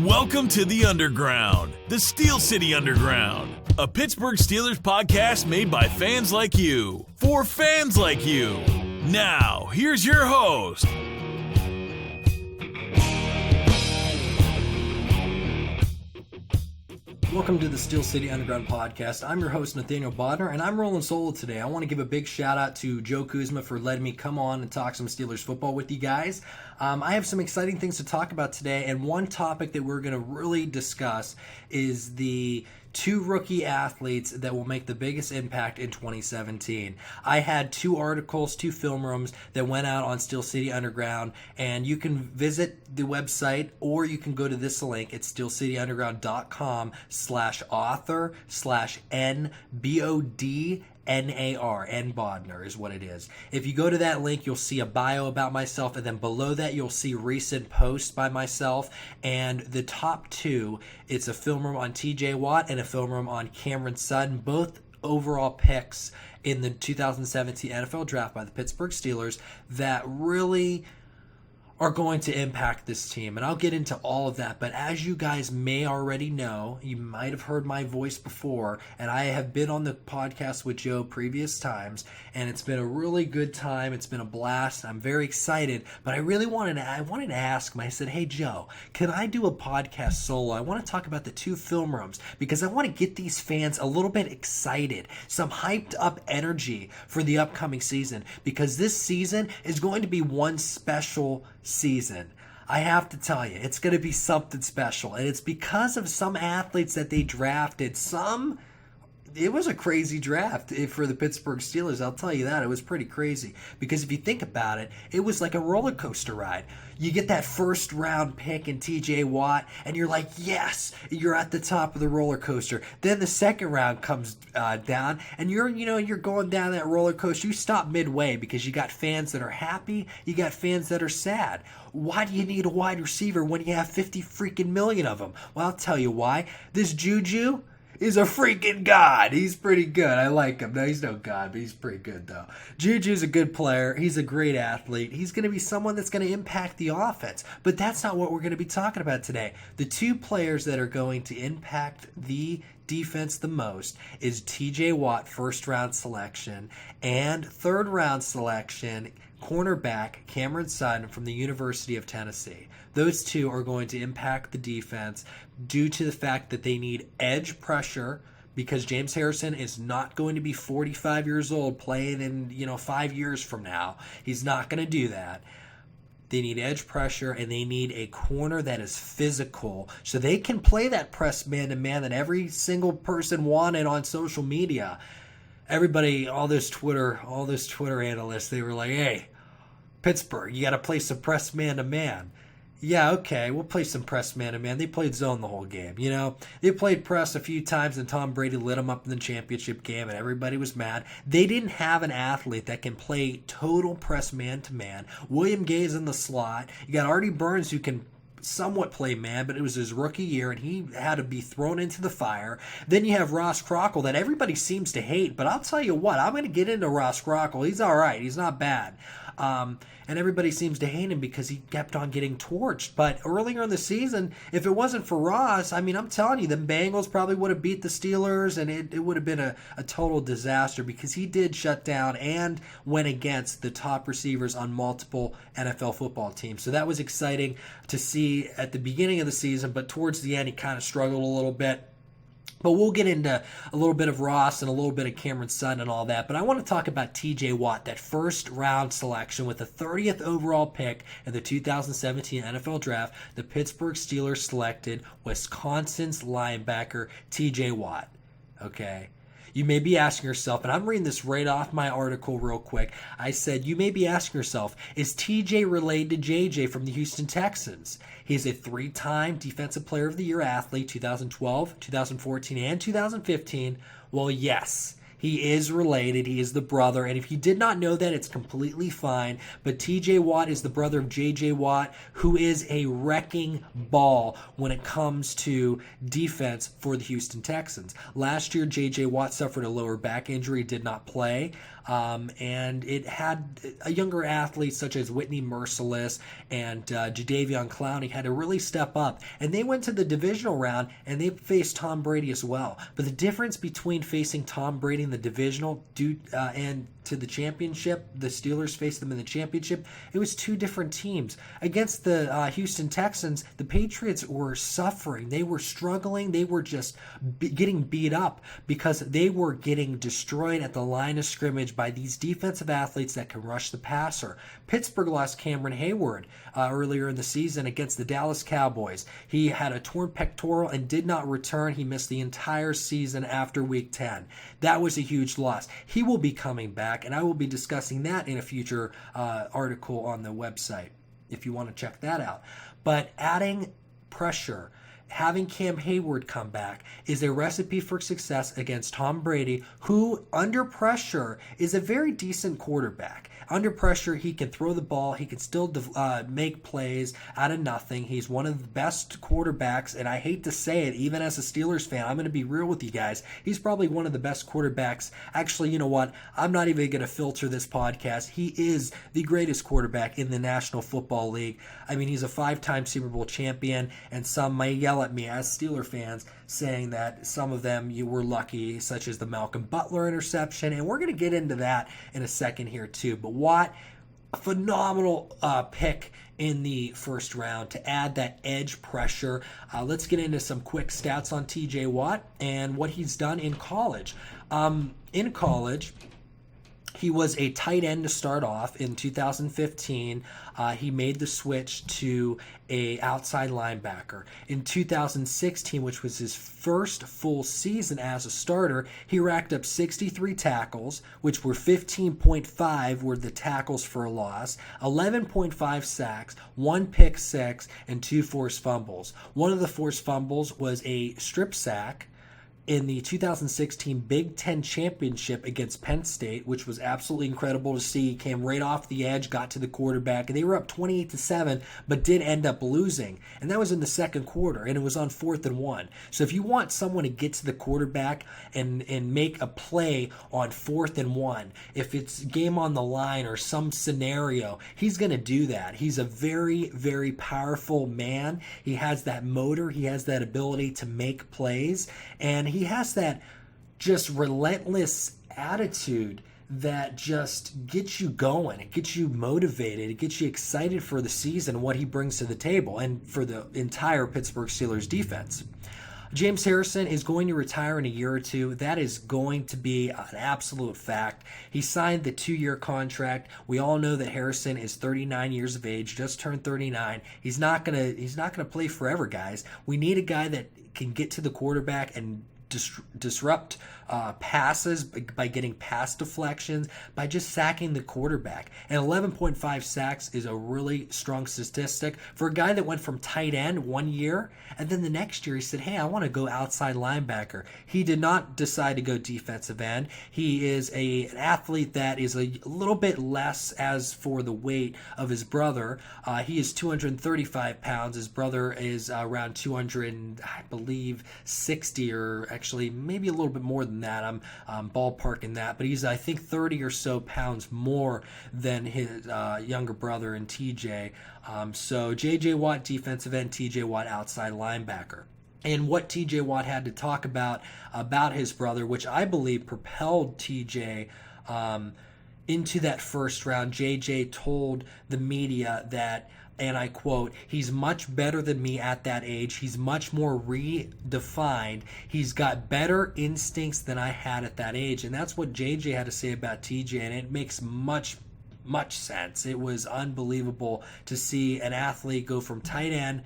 Welcome to the Underground, the Steel City Underground, a Pittsburgh Steelers podcast made by fans like you, for fans like you. Now, here's your host. Welcome to the Steel City Underground Podcast. I'm your host, Nathaniel Bodnar, and I'm rolling solo today. I want to give a big shout out to Joe Kuzma for letting me come on and talk some Steelers football with you guys. I have some exciting things to talk about today, and one topic that we're going to really discuss is the two rookie athletes that will make the biggest impact in 2017. I had two articles, two film rooms that went out on Steel City Underground, and you can visit the website or you can go to this link. It's steelcityunderground.com/author/NBODNAR. N Bodnar is what it is. If you go to that link, you'll see a bio about myself, and then below that you'll see recent posts by myself. And the top two, it's a film room on TJ Watt and a film room on Cameron Sutton, both overall picks in the 2017 NFL Draft by the Pittsburgh Steelers that really are going to impact this team. And I'll get into all of that. But as you guys may already know, you might have heard my voice before, and I have been on the podcast with Joe previous times, and it's been a really good time. It's been a blast. I'm very excited. But I wanted to ask him. I said, hey, Joe, can I do a podcast solo? I want to talk about the two film rooms because I want to get these fans a little bit excited, some hyped up energy for the upcoming season, because this season is going to be one special season. I have to tell you, it's going to be something special, and it's because of some athletes that they drafted. It was a crazy draft for the Pittsburgh Steelers, I'll tell you that. It was pretty crazy, because if you think about it, it was like a roller coaster ride. You get that first round pick in TJ Watt, and you're like, yes, you're at the top of the roller coaster. Then the second round comes down, and you're going down that roller coaster. You stop midway because you got fans that are happy, you got fans that are sad. Why do you need a wide receiver when you have 50 freaking million of them? Well, I'll tell you why. This Juju is a freaking god. He's pretty good. I like him. No, he's no god, but he's pretty good, though. Juju's a good player. He's a great athlete. He's going to be someone that's going to impact the offense. But that's not what we're going to be talking about today. The two players that are going to impact the defense the most is TJ Watt, first-round selection, and third-round selection, cornerback Cameron Sutton from the University of Tennessee. Those two are going to impact the defense due to the fact that they need edge pressure, because James Harrison is not going to be 45 years old playing in 5 years from now. He's not going to do that. They need edge pressure, and they need a corner that is physical so they can play that press man-to-man that every single person wanted on social media. Everybody, all those Twitter analysts, they were like, hey, Pittsburgh, you got to play some press man-to-man. Yeah, okay, we'll play some press man-to-man. They played zone the whole game, They played press a few times, and Tom Brady lit them up in the championship game, and everybody was mad. They didn't have an athlete that can play total press man-to-man. William Gay's in the slot. You got Artie Burns, who can somewhat play man, but it was his rookie year, and he had to be thrown into the fire. Then you have Ross Crockle that everybody seems to hate, but I'll tell you what, I'm going to get into Ross Crockle. He's all right. He's not bad. And everybody seems to hate him because he kept on getting torched. But earlier in the season, if it wasn't for Ross, I'm telling you, the Bengals probably would have beat the Steelers, and it would have been a total disaster, because he did shut down and went against the top receivers on multiple NFL football teams. So that was exciting to see at the beginning of the season, but towards the end, he kind of struggled a little bit. But we'll get into a little bit of Ross and a little bit of Cameron Sutton and all that. But I want to talk about TJ Watt, that first-round selection with the 30th overall pick in the 2017 NFL Draft. The Pittsburgh Steelers selected Wisconsin's linebacker TJ Watt. Okay? You may be asking yourself, and I'm reading this right off my article real quick. I said, you may be asking yourself, is TJ related to JJ from the Houston Texans? He's a 3-time Defensive Player of the Year athlete, 2012, 2014, and 2015. Well, yes, He is related. He is the brother. And if you did not know that, it's completely fine. But TJ Watt is the brother of JJ Watt, who is a wrecking ball when it comes to defense for the Houston Texans. Last year, JJ Watt suffered a lower back injury, did not play. And it had a younger athlete such as Whitney Merciless and Jadeveon Clowney had to really step up. And they went to the divisional round and they faced Tom Brady as well. But the difference between facing Tom Brady in the divisional and to the championship, the Steelers faced them in the championship, it was two different teams. Against the Houston Texans, the Patriots were suffering. They were struggling. They were just getting beat up because they were getting destroyed at the line of scrimmage by these defensive athletes that can rush the passer. Pittsburgh lost Cameron Hayward earlier in the season against the Dallas Cowboys. He had a torn pectoral and did not return. He missed the entire season after Week 10. That was a huge loss. He will be coming back, and I will be discussing that in a future article on the website if you want to check that out. But adding pressure, having Cam Hayward come back is a recipe for success against Tom Brady, who under pressure is a very decent quarterback. Under pressure, he can throw the ball. He can still make plays out of nothing. He's one of the best quarterbacks, and I hate to say it, even as a Steelers fan, I'm going to be real with you guys. He's probably one of the best quarterbacks. Actually, you know what? I'm not even going to filter this podcast. He is the greatest quarterback in the National Football League. I mean, he's a 5-time Super Bowl champion, and some may yell at me as Steeler fans saying that some of them you were lucky, such as the Malcolm Butler interception, and we're going to get into that in a second here too. But Watt, a phenomenal pick in the first round to add that edge pressure. Let's get into some quick stats on TJ Watt and what he's done in college. In college, he was a tight end to start off. In 2015, he made the switch to a outside linebacker. In 2016, which was his first full season as a starter, he racked up 63 tackles, which were 15.5 were the tackles for a loss, 11.5 sacks, 1 pick six, and 2 forced fumbles. One of the forced fumbles was a strip sack in the 2016 Big Ten Championship against Penn State, which was absolutely incredible to see. He came right off the edge, got to the quarterback, and they were up 28-7, but did end up losing. And that was in the second quarter, and it was on 4th and 1. So if you want someone to get to the quarterback and make a play on 4th and 1, if it's game on the line or some scenario, he's going to do that. He's a very, very powerful man. He has that motor. He has that ability to make plays, and he has that just relentless attitude that just gets you going. It gets you motivated. It gets you excited for the season, what he brings to the table, and for the entire Pittsburgh Steelers defense. James Harrison is going to retire in a year or two. That is going to be an absolute fact. He signed the 2-year contract. We all know that Harrison is 39 years of age, just turned 39. He's not gonna play forever, guys. We need a guy that can get to the quarterback and disrupt passes by getting pass deflections, by just sacking the quarterback. And 11.5 sacks is a really strong statistic for a guy that went from tight end 1 year, and then the next year he said, hey, I want to go outside linebacker. He did not decide to go defensive end. He is an athlete that is a little bit less as for the weight of his brother. He is 235 pounds. His brother is around 200, I believe, 60, or actually maybe a little bit more than that. I'm ballparking that, but he's, I think, 30 or so pounds more than his younger brother in TJ. So J.J. Watt defensive end, T.J. Watt outside linebacker. And what T.J. Watt had to talk about his brother, which I believe propelled T.J. Into that first round. J.J. told the media that, and I quote, he's much better than me at that age. He's much more redefined. He's got better instincts than I had at that age. And that's what JJ had to say about TJ, and it makes much sense. It was unbelievable to see an athlete go from tight end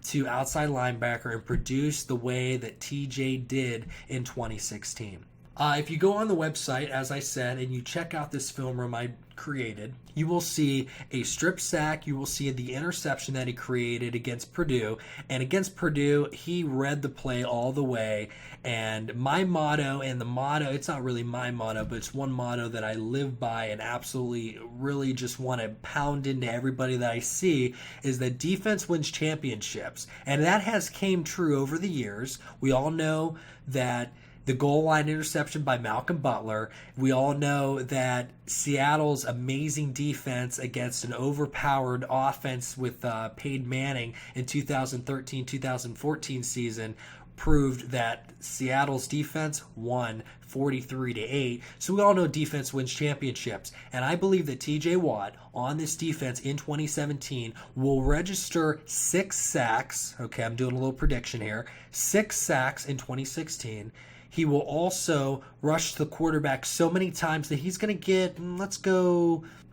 to outside linebacker and produce the way that TJ did in 2016. If you go on the website, as I said, and you check out this film room I created, you will see a strip sack. You will see the interception that he created against Purdue. And against Purdue, he read the play all the way. And my motto, it's not really my motto, but it's one motto that I live by and absolutely really just want to pound into everybody that I see, is that defense wins championships. And that has came true over the years. We all know that the goal line interception by Malcolm Butler. We all know that Seattle's amazing defense against an overpowered offense with Peyton Manning in 2013-2014 season proved that Seattle's defense won 43-8. So we all know defense wins championships. And I believe that TJ Watt on this defense in 2017 will register 6 sacks. Okay, I'm doing a little prediction here. 6 sacks in 2016. He will also rush the quarterback so many times that he's going to get,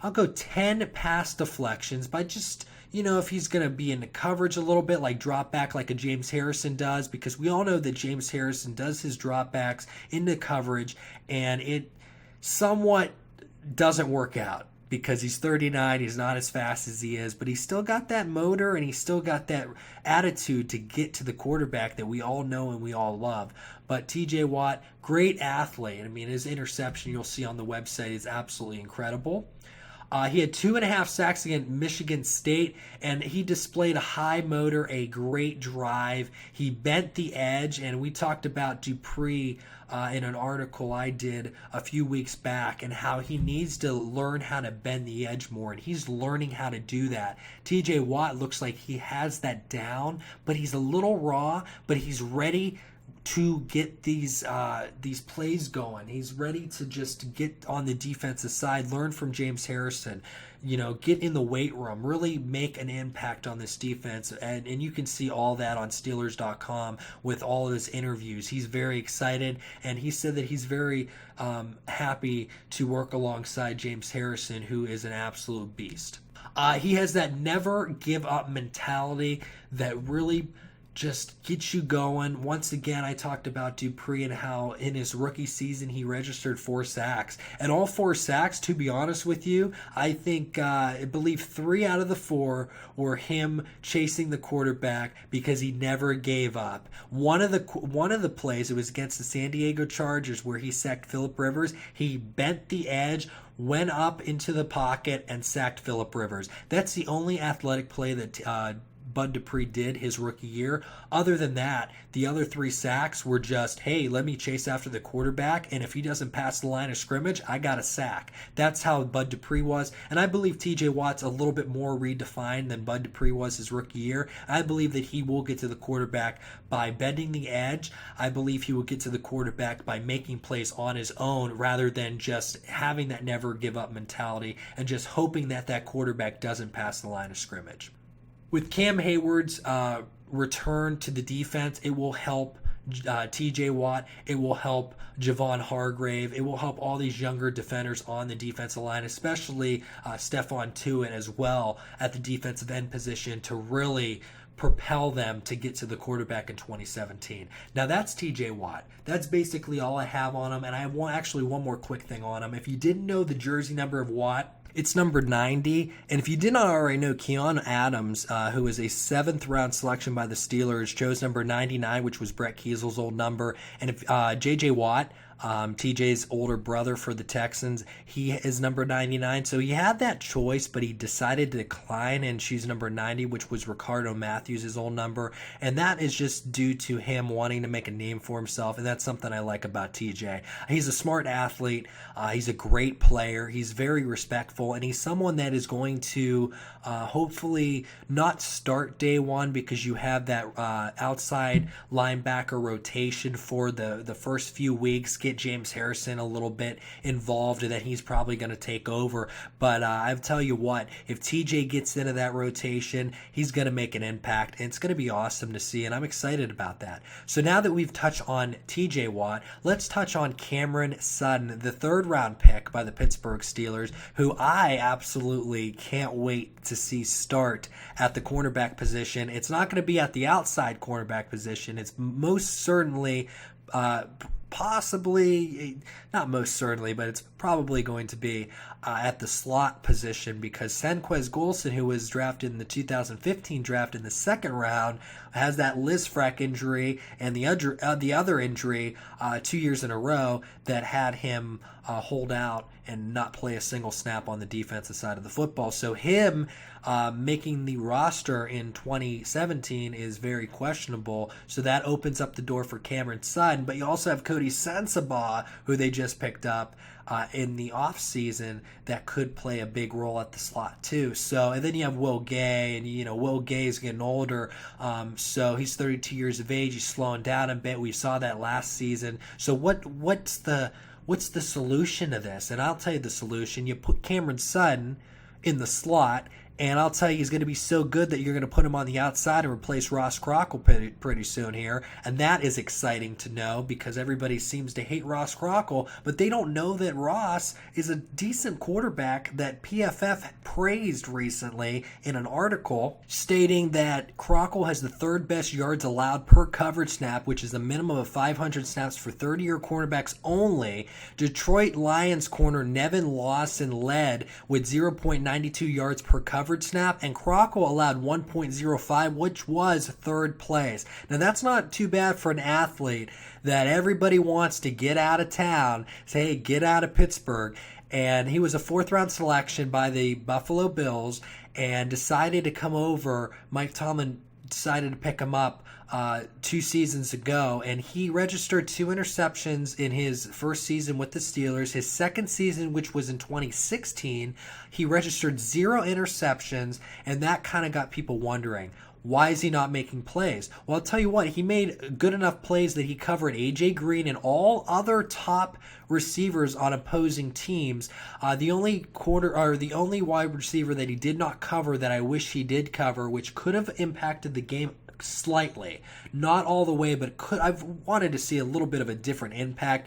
I'll go 10 pass deflections by just, if he's going to be in the coverage a little bit, like drop back like a James Harrison does, because we all know that James Harrison does his drop backs into coverage, and it somewhat doesn't work out because he's 39, he's not as fast as he is, but he's still got that motor and he's still got that attitude to get to the quarterback that we all know and we all love. But TJ Watt, great athlete. I mean, his interception you'll see on the website is absolutely incredible. He had 2.5 sacks against Michigan State, and he displayed a high motor, a great drive. He bent the edge, and we talked about Dupree in an article I did a few weeks back, and how he needs to learn how to bend the edge more, and he's learning how to do that. TJ Watt looks like he has that down, but he's a little raw, but he's ready to get these plays going. He's ready to just get on the defensive side, learn from James Harrison, get in the weight room, really make an impact on this defense. And you can see all that on Steelers.com with all of his interviews. He's very excited, and he said that he's very happy to work alongside James Harrison, who is an absolute beast. He has that never give up mentality that really just gets you going. Once again, I talked about Dupree and how in his rookie season he registered 4 sacks. And all 4 sacks, to be honest with you, I believe 3 out of the 4 were him chasing the quarterback because he never gave up. One of the plays, it was against the San Diego Chargers where he sacked Phillip Rivers. He bent the edge, went up into the pocket, and sacked Phillip Rivers. That's the only athletic play that Bud Dupree did his rookie year. Other than that, the other 3 sacks were just, hey, let me chase after the quarterback, and if he doesn't pass the line of scrimmage, I got a sack. That's how Bud Dupree was, and I believe TJ Watt's a little bit more redefined than Bud Dupree was his rookie year. I believe that he will get to the quarterback by bending the edge. I believe he will get to the quarterback by making plays on his own rather than just having that never give up mentality and just hoping that that quarterback doesn't pass the line of scrimmage. With Cam Hayward's return to the defense, it will help TJ Watt. It will help Javon Hargrave. It will help all these younger defenders on the defensive line, especially Stephon Tuitt as well at the defensive end position, to really propel them to get to the quarterback in 2017. Now that's TJ Watt. That's basically all I have on him, and I want actually one more quick thing on him. If you didn't know the jersey number of Watt, it's number 90. And if you did not already know, Keon Adams, who is a 7th round selection by the Steelers, chose number 99, which was Brett Kiesel's old number. And if J.J. Watt, TJ's older brother for the Texans, he is number 99. So he had that choice, but he decided to decline and choose number 90, which was Ricardo Matthews' old number. And that is just due to him wanting to make a name for himself. And that's something I like about TJ. He's a smart athlete. He's a great player. He's very respectful. And he's someone that is going to hopefully not start day one, because you have that outside linebacker rotation for the first few weeks. Get James Harrison a little bit involved, and then he's probably going to take over. But I'll tell you what, if TJ gets into that rotation, he's going to make an impact, and it's going to be awesome to see, and I'm excited about that. So now that we've touched on TJ Watt, let's touch on Cameron Sutton, the 3rd round pick by the Pittsburgh Steelers, who I absolutely can't wait to see start at the cornerback position. It's not going to be at the outside cornerback position. It's most certainly possibly, not most certainly, but it's probably going to be at the slot position, because Senquez Golson, who was drafted in the 2015 draft in the second round, has that Lisfranc injury and the other injury 2 years in a row that had him hold out and not play a single snap on the defensive side of the football. So him making the roster in 2017 is very questionable. So that opens up the door for Cameron Sutton. But you also have Cody Sensabaugh, who they just picked up in the offseason, that could play a big role at the slot too. So, and then you have Will Gay, and Will Gay is getting older. So he's 32 years of age. He's slowing down a bit. We saw that last season. So what's the solution to this? And I'll tell you the solution. You put Cameron Sutton in the slot, and I'll tell you, he's going to be so good that you're going to put him on the outside and replace Ross Crockle pretty soon here. And that is exciting to know, because everybody seems to hate Ross Crockle, but they don't know that Ross is a decent quarterback that PFF praised recently in an article, stating that Crockle has the third best yards allowed per coverage snap, which is a minimum of 500 snaps for 30-year cornerbacks only. Detroit Lions corner Nevin Lawson led with 0.92 yards per coverage snap, and Crockle allowed 1.05, which was third place. Now that's not too bad for an athlete that everybody wants to get out of town, say, hey, get out of Pittsburgh. And he was a fourth-round selection by the Buffalo Bills and decided to come over. Mike Tomlin decided to pick him up 2 seasons ago, and he registered 2 interceptions in his first season with the Steelers. His second season, which was in 2016, he registered 0 interceptions, and that kind of got people wondering, why is he not making plays? Well, I'll tell you what, he made good enough plays that he covered A.J. Green and all other top receivers on opposing teams. The only wide receiver that he did not cover that I wish he did cover, which could have impacted the game slightly, not all the way, but I've wanted to see a little bit of a different impact,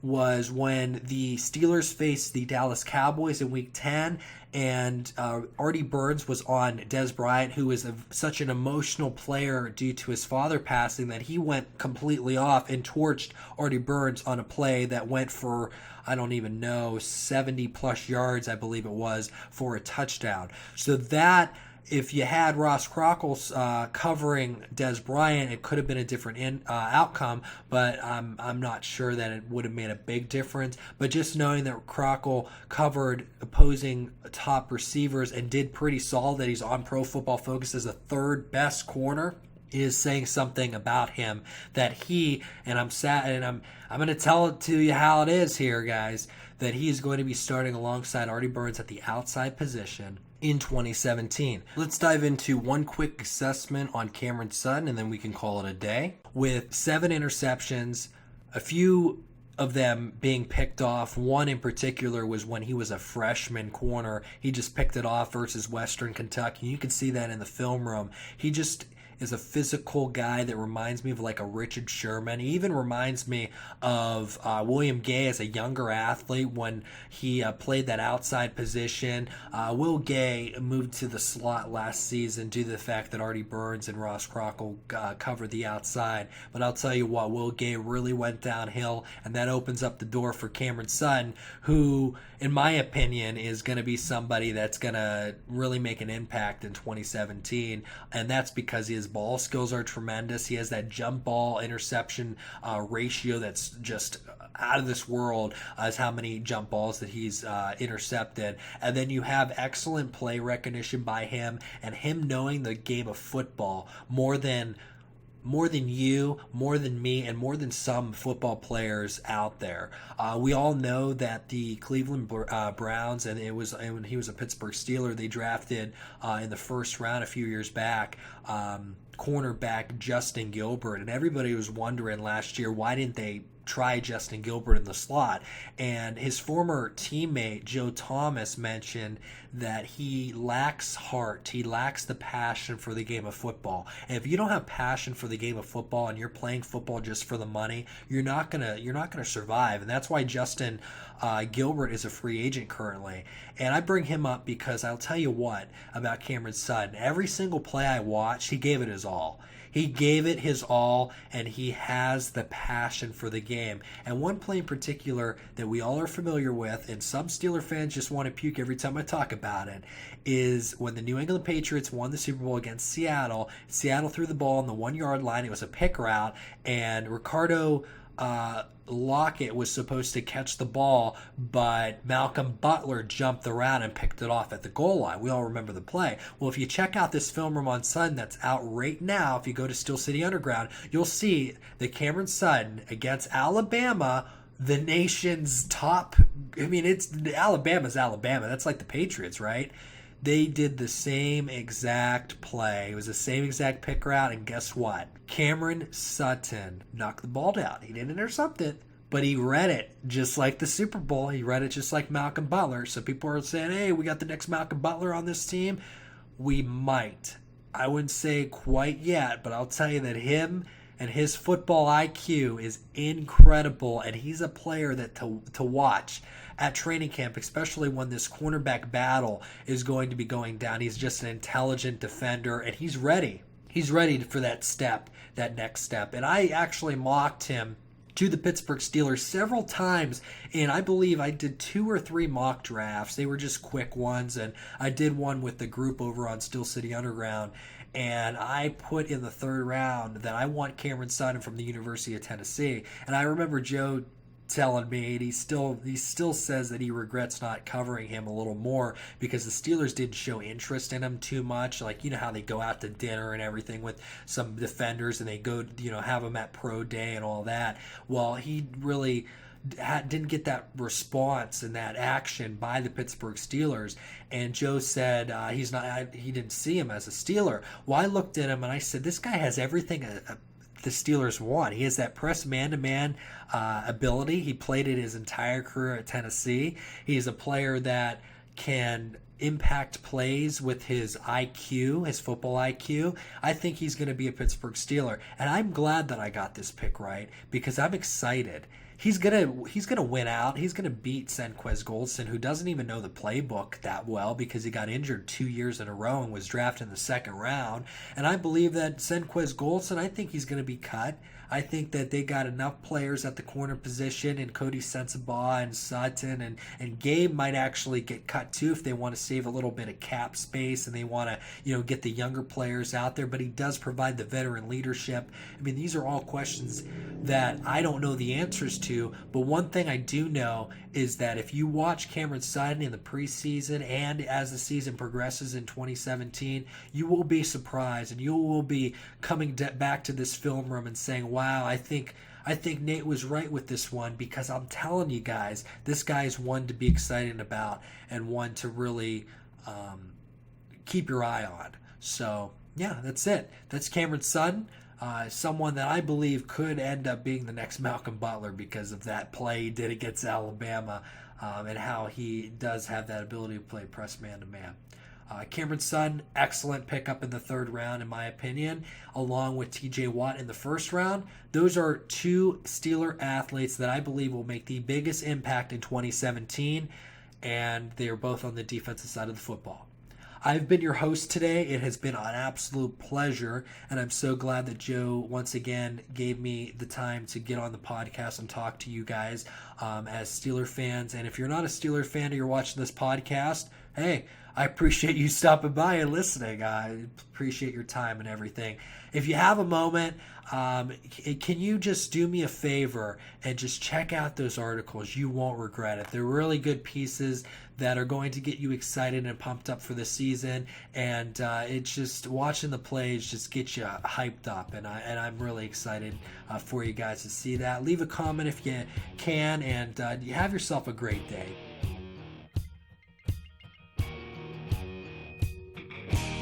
was when the Steelers faced the Dallas Cowboys in Week 10, and Artie Burns was on Dez Bryant, who is such an emotional player due to his father passing, that he went completely off and torched Artie Burns on a play that went for, I don't even know, 70 plus yards, I believe it was, for a touchdown. So that, if you had Ross Crockle covering Dez Bryant, it could have been a different outcome, but I'm not sure that it would have made a big difference. But just knowing that Crockle covered opposing top receivers and did pretty solid, that he's on Pro Football Focus as a third best corner, is saying something about him, that he, and I'm going to tell it to you how it is here, guys, that he is going to be starting alongside Artie Burns at the outside position in 2017. Let's dive into one quick assessment on Cameron Sutton, and then we can call it a day. With 7 interceptions, a few of them being picked off. One in particular was when he was a freshman corner. He just picked it off versus Western Kentucky. You can see that in the film room. He just is a physical guy that reminds me of like a Richard Sherman. He even reminds me of William Gay as a younger athlete when he played that outside position. Will Gay moved to the slot last season due to the fact that Artie Burns and Ross Crockle covered the outside. But I'll tell you what, Will Gay really went downhill, and that opens up the door for Cameron Sutton, who, in my opinion, is going to be somebody that's going to really make an impact in 2017, and that's because his ball skills are tremendous. He has that jump ball interception ratio that's just out of this world, as how many jump balls that he's intercepted. And then you have excellent play recognition by him, and him knowing the game of football more than you, more than me, and more than some football players out there. We all know that the Cleveland Browns, and when he was a Pittsburgh Steeler, they drafted in the first round a few years back cornerback Justin Gilbert, and everybody was wondering last year, why didn't they try Justin Gilbert in the slot? And his former teammate Joe Thomas mentioned that he lacks heart. He lacks the passion for the game of football. And if you don't have passion for the game of football and you're playing football just for the money, you're not gonna survive. And that's why Justin Gilbert is a free agent currently. And I bring him up because I'll tell you what about Cameron Sutton. Every single play I watched, he gave it his all. He gave it his all, and he has the passion for the game. And one play in particular that we all are familiar with, and some Steeler fans just want to puke every time I talk about it, is when the New England Patriots won the Super Bowl against Seattle. Seattle threw the ball on the 1-yard line. It was a pick route, and Ricardo Lockett was supposed to catch the ball, but Malcolm Butler jumped the route and picked it off at the goal line. We all remember the play. Well, if you check out this film room on Sudden that's out right now, if you go to Steel City Underground, you'll see that Cameron Sutton against Alabama, the nation's top, it's Alabama's Alabama. That's like the Patriots, right? They did the same exact play. It was the same exact pick route, and guess what? Cameron Sutton knocked the ball down. He didn't intercept it, but he read it just like the Super Bowl. He read it just like Malcolm Butler. So people are saying, hey, we got the next Malcolm Butler on this team. We might. I wouldn't say quite yet, but I'll tell you that him and his football IQ is incredible, and he's a player that to watch at training camp, especially when this cornerback battle is going to be going down. He's just an intelligent defender, and he's ready. He's ready for that next step. And I actually mocked him to the Pittsburgh Steelers several times, and I believe I did 2 or 3 mock drafts. They were just quick ones, and I did one with the group over on Steel City Underground, and I put in the 3rd round that I want Cameron Sutton from the University of Tennessee. And I remember Joe telling me, and he still says that he regrets not covering him a little more because the Steelers didn't show interest in him too much. Like, you know how they go out to dinner and everything with some defenders, and they go, have them at pro day and all that. Well, he really didn't get that response and that action by the Pittsburgh Steelers. And Joe said he didn't see him as a Steeler. Well, I looked at him and I said, this guy has everything the Steelers want. He has that press man-to-man ability. He played it his entire career at Tennessee. He's a player that can impact plays with his IQ, his football IQ. I think he's going to be a Pittsburgh Steeler, and I'm glad that I got this pick right because I'm excited. He's gonna win out. He's gonna beat Senquez Goldson, who doesn't even know the playbook that well because he got injured 2 years in a row and was drafted in the 2nd round. And I believe that Senquez Goldson, I think he's gonna be cut. I think that they got enough players at the corner position, and Cody Sensabaugh and Sutton and Gabe might actually get cut too if they want to save a little bit of cap space and they want to get the younger players out there. But he does provide the veteran leadership. I mean, these are all questions that I don't know the answers to, but one thing I do know is that if you watch Cameron Sutton in the preseason and as the season progresses in 2017, you will be surprised and you will be coming back to this film room and saying, wow, I think Nate was right with this one, because I'm telling you guys, this guy's one to be excited about and one to really keep your eye on. So, yeah, that's it. That's Cameron Sutton. Someone that I believe could end up being the next Malcolm Butler because of that play he did against Alabama and how he does have that ability to play press man-to-man. Cameron Sutton, excellent pickup in the 3rd round, in my opinion, along with TJ Watt in the 1st round. Those are 2 Steeler athletes that I believe will make the biggest impact in 2017, and they are both on the defensive side of the football. I've been your host today. It has been an absolute pleasure, and I'm so glad that Joe once again gave me the time to get on the podcast and talk to you guys as Steeler fans. And if you're not a Steeler fan and you're watching this podcast, hey, I appreciate you stopping by and listening. I appreciate your time and everything. If you have a moment, can you just do me a favor and just check out those articles? You won't regret it. They're really good pieces that are going to get you excited and pumped up for the season. And it's just watching the plays just gets you hyped up. And I'm really excited for you guys to see that. Leave a comment if you can, and you have yourself a great day.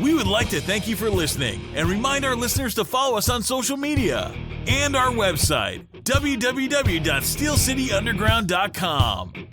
We would like to thank you for listening and remind our listeners to follow us on social media and our website, www.steelcityunderground.com.